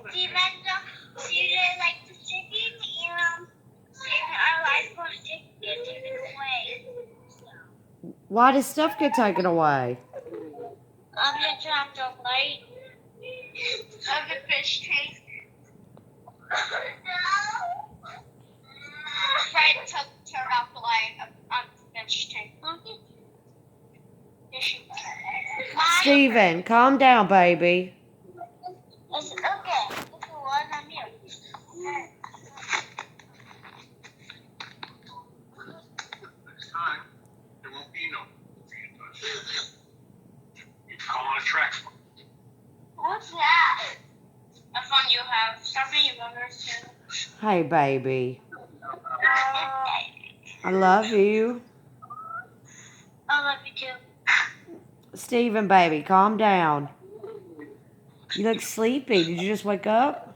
Steven, like the chicken, and our life was taken away. Why does stuff get taken away? I'm gonna turn off the light of the fish tank. No. Fred turned off the light of the fish tank. Steven, calm down, baby. It's okay. It's the one I'm here. Next time, there won't be no you call on a track. What's that? A phone you have. Something you members too. Hey, baby. I love you. I love you too. Steven, baby, calm down. You look sleepy. Did you just wake up?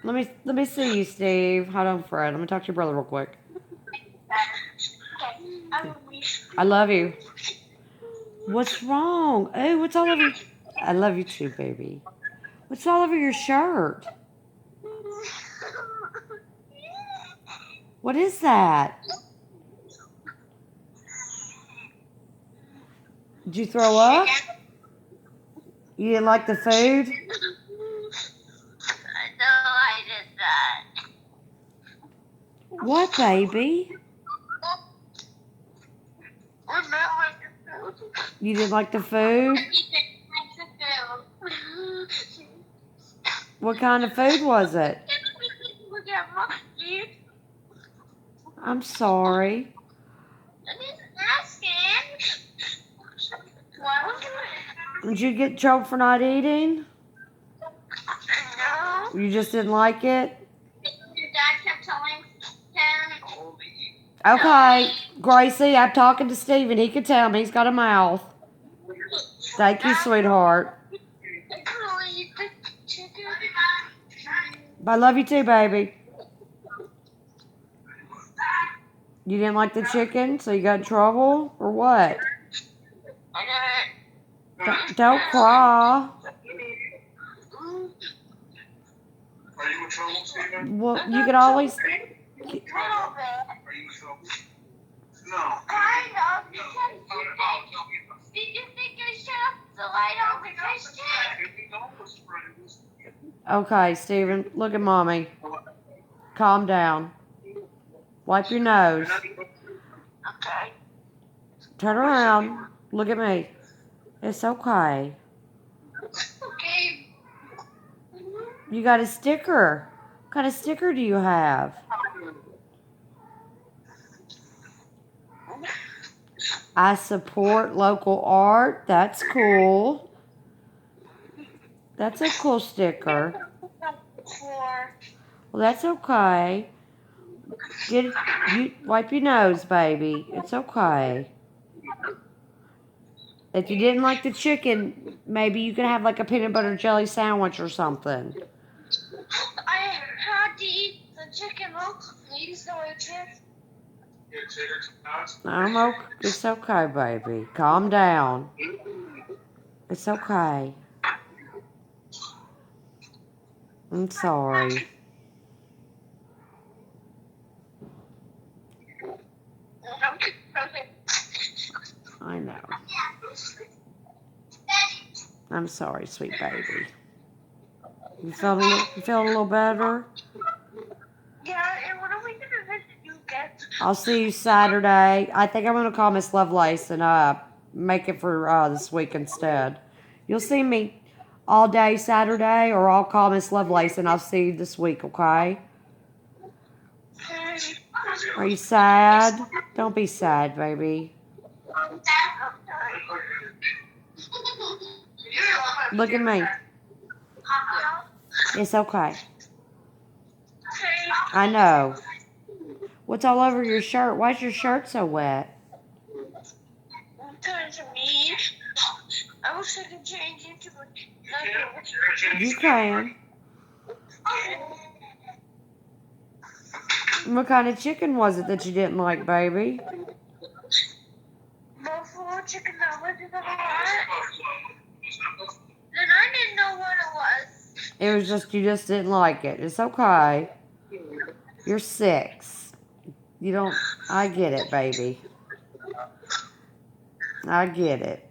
No. Let me see you, Steve. Hold on, Fred. Let me talk to your brother real quick. Okay. I love you. What's wrong? Oh, what's all over? I love you too, baby. What's all over your shirt? What is that? Did you throw up? You didn't like the food? No, I did that. What, baby? You didn't like the food? What kind of food was it? I'm sorry. Did you get in trouble for not eating? No. You just didn't like it? Your dad kept telling him. Okay, Gracie, I'm talking to Steven. He can tell me. He's got a mouth. Thank you, sweetheart. I love you too, baby. You didn't like the chicken, so you got in trouble? Or what? Don't cry. Are you in trouble, Steven? Well, you can always... Are you in trouble? No. Kind of, because you think I shut up the light on the fish tank? Okay, Steven, look at mommy. Calm down. Wipe your nose. Okay. Turn around. Look at me. It's okay. Okay. You got a sticker. What kind of sticker do you have? I support local art. That's cool. That's a cool sticker. Well, that's okay. Wipe your nose, baby. It's okay. If you didn't like the chicken, maybe you could have like a peanut butter jelly sandwich or something. I had to eat the chicken please, the waitress. I'm okay. It's okay, baby. Calm down. It's okay. I'm sorry. I know. I'm sorry, sweet baby. You feeling a little better? Yeah, and what are we gonna do, guys? I'll see you Saturday. I think I'm gonna call Miss Lovelace and make it for this week instead. You'll see me all day Saturday, or I'll call Miss Lovelace and I'll see you this week, okay? Are you sad? Don't be sad, baby. Look at me. It's okay. I know. What's all over your shirt? Why's your shirt so wet? Because me, I wish I could change into a. You can. What kind of chicken was it that you didn't like, baby? Buffalo chicken that was in the heart. Then I didn't It was just you just didn't like it. It's okay. You're 6. You don't. I get it, baby. I get it.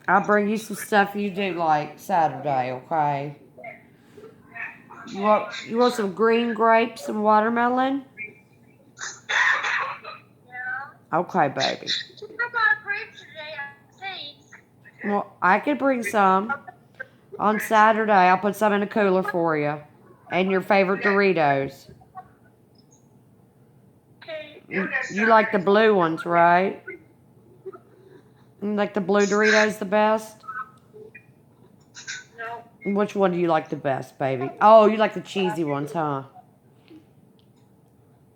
I'll bring you some stuff you do like Saturday, okay? You want some green grapes and watermelon? Yeah. Okay, baby. I got grapes today, I think. Well, I could bring some on Saturday. I'll put some in the cooler for you, and your favorite Doritos. Okay. You like the blue ones, right? You like the blue Doritos the best? No. Which one do you like the best, baby? Oh, you like the cheesy ones, huh?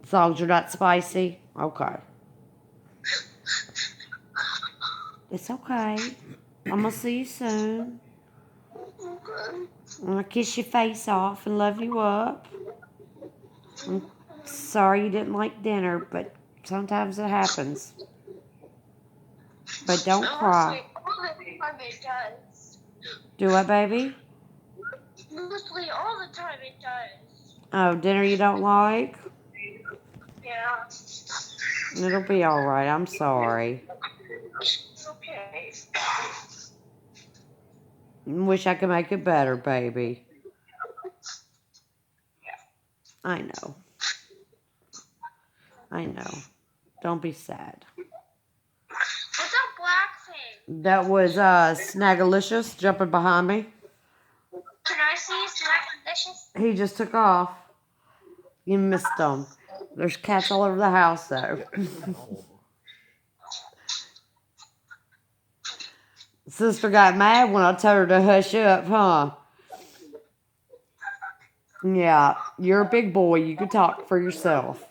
As long as you're not spicy? Okay. It's okay. I'm gonna see you soon. Okay. I'm gonna kiss your face off and love you up. I'm sorry you didn't like dinner, but sometimes it happens. But don't cry. Mostly all the time it does. Do what, baby? Mostly all the time it does. Oh, dinner you don't like? Yeah. It'll be alright. I'm sorry. Okay. Wish I could make it better, baby. I know. I know. Don't be sad. What's that black thing? That was Snagalicious jumping behind me. Can I see Snack Delicious? He just took off. You missed him. There's cats all over the house, though. Sister got mad when I told her to hush up, huh? Yeah, you're a big boy. You can talk for yourself.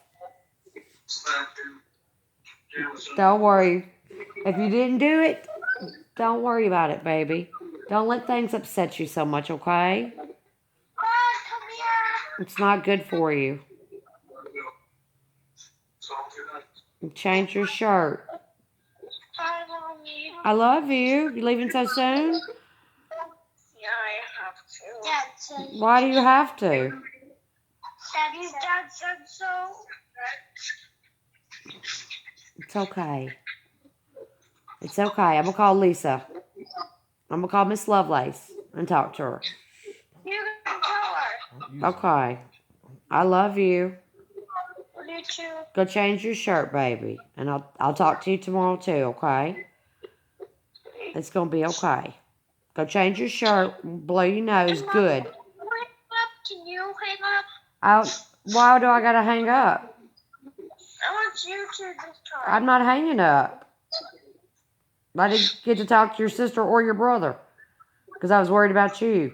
Don't worry. If you didn't do it, don't worry about it, baby. Don't let things upset you so much, okay? Come here. It's not good for you. Change your shirt. I love you. I love you. You leaving so soon? Yeah, I have to. Dad said. Why do you have to? Dad said so. It's okay. It's okay. I'm going to call Lisa. I'm going to call Miss Lovelace and talk to her. You can tell her. Okay. I love you. You too. Go change your shirt, baby. And I'll talk to you tomorrow too, okay? It's going to be okay. Go change your shirt. Blow your nose. Good. Can you hang up? Why do I got to hang up? I want you to this time. I'm not hanging up. I didn't get to talk to your sister or your brother because I was worried about you.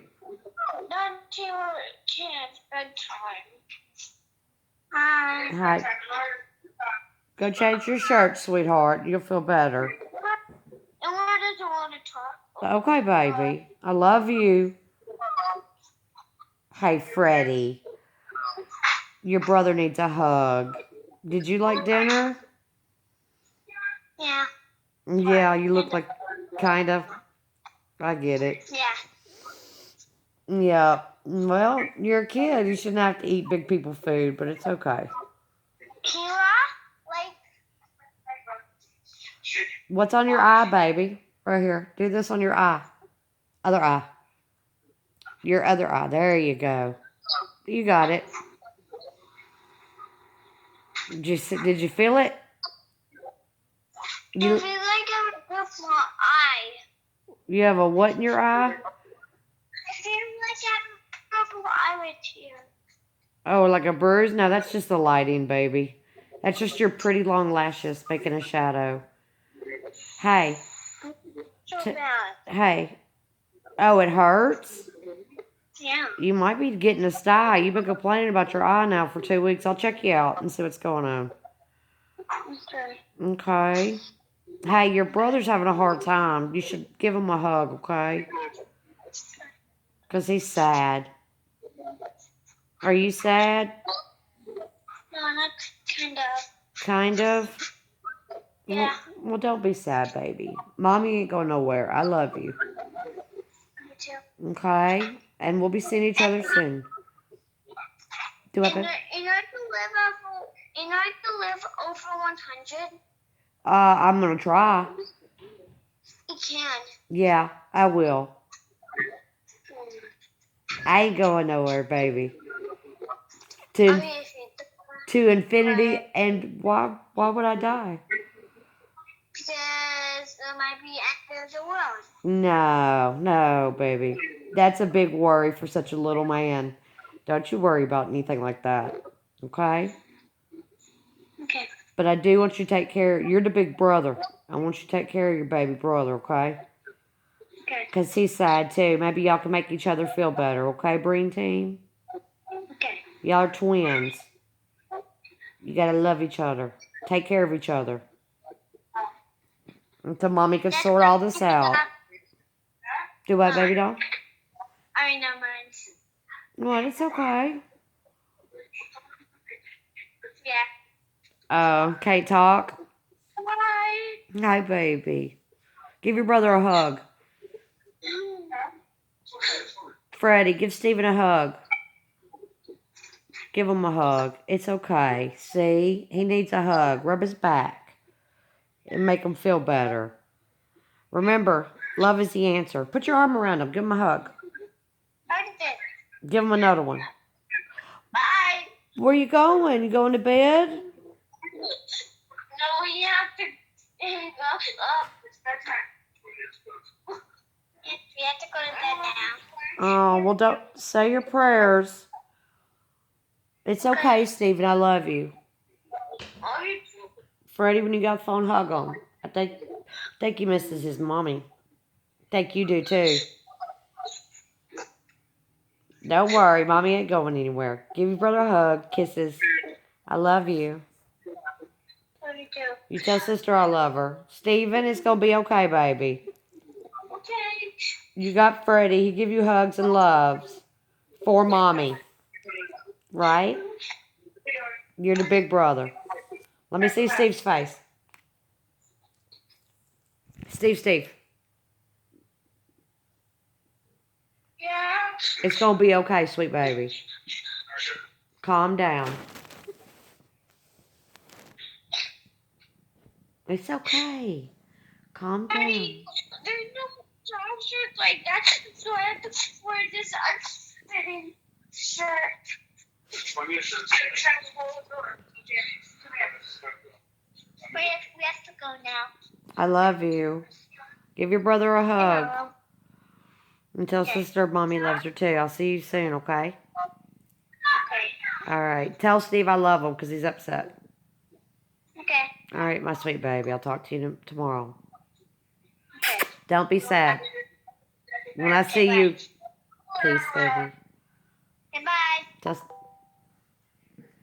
Not until it's bedtime. Hi. Go change your shirt, sweetheart. You'll feel better. And why doesn't want to talk? Okay, baby. I love you. Hey, Freddie. Your brother needs a hug. Did you like dinner? Yeah. Yeah, you look like kind of. I get it. Yeah. Yeah. Well, you're a kid. You shouldn't have to eat big people food, but it's okay. Kira, like. What's on your eye, baby? Right here. Do this on your eye. Other eye. Your other eye. There you go. You got it. Did you feel it? I feel like I'm with my eye. You have a what in your eye? I feel like I have a purple eyelid here. Oh, like a bruise? No, that's just the lighting, baby. That's just your pretty long lashes making a shadow. Hey. So bad. Hey. Oh, it hurts? Yeah. You might be getting a sty. You've been complaining about your eye now for 2 weeks. I'll check you out and see what's going on. Okay. Okay. Hey, your brother's having a hard time. You should give him a hug, okay? Because he's sad. Are you sad? No, not kind of. Kind of? Yeah. Well, don't be sad, baby. Mommy ain't going nowhere. I love you. Me too. Okay? And we'll be seeing each other soon. Do what, In, babe? in order to live over 100, I'm gonna try. you can. Yeah, I will. I ain't going nowhere, baby. I To mean, if you to infinity, and why would I die? because there might be end of the world. No, baby. That's a big worry for such a little man. Don't you worry about anything like that. Okay? Okay. But I do want you to take care. You're the big brother. I want you to take care of your baby brother, okay? Okay. Because he's sad too. Maybe y'all can make each other feel better, okay, Breen team? Okay. Y'all are twins. You gotta love each other. Take care of each other. Until mommy can sort all this out. Do what, baby doll? I mean, never mind. What? It's okay. Yeah. Kate, talk. Bye. Hi, baby. Give your brother a hug. Freddie, give Steven a hug. Give him a hug. It's okay. See? He needs a hug. Rub his back. And make him feel better. Remember, love is the answer. Put your arm around him. Give him a hug. I did. Give him another one. Bye. Where you going? You going to bed? No, you have to go up. We have to go to bed now. Oh, well, don't say your prayers. It's okay, Steven. I love you. Freddie, when you got the phone, hug him. I think he misses his mommy. I think you do too. Don't worry, mommy ain't going anywhere. Give your brother a hug. Kisses. I love you. Love you too. You tell sister I love her. Steven, it's gonna be okay, baby. Okay. You got Freddie. He give you hugs and loves. For mommy. Right? You're the big brother. Let me see Steve's face. Steve. Yeah. It's gonna be okay, sweet baby. Calm down. It's okay. Calm down. There's no shirts like that, so I have to wear this unfitting shirt. We have to go now. I love you. Give your brother a hug. Hello. And tell sister mommy loves her too. I'll see you soon, okay? Okay. All right. Tell Steve I love him because he's upset. Okay. All right, my sweet baby. I'll talk to you tomorrow. Okay. Don't be sad. When I see you, peace, baby. Goodbye. Just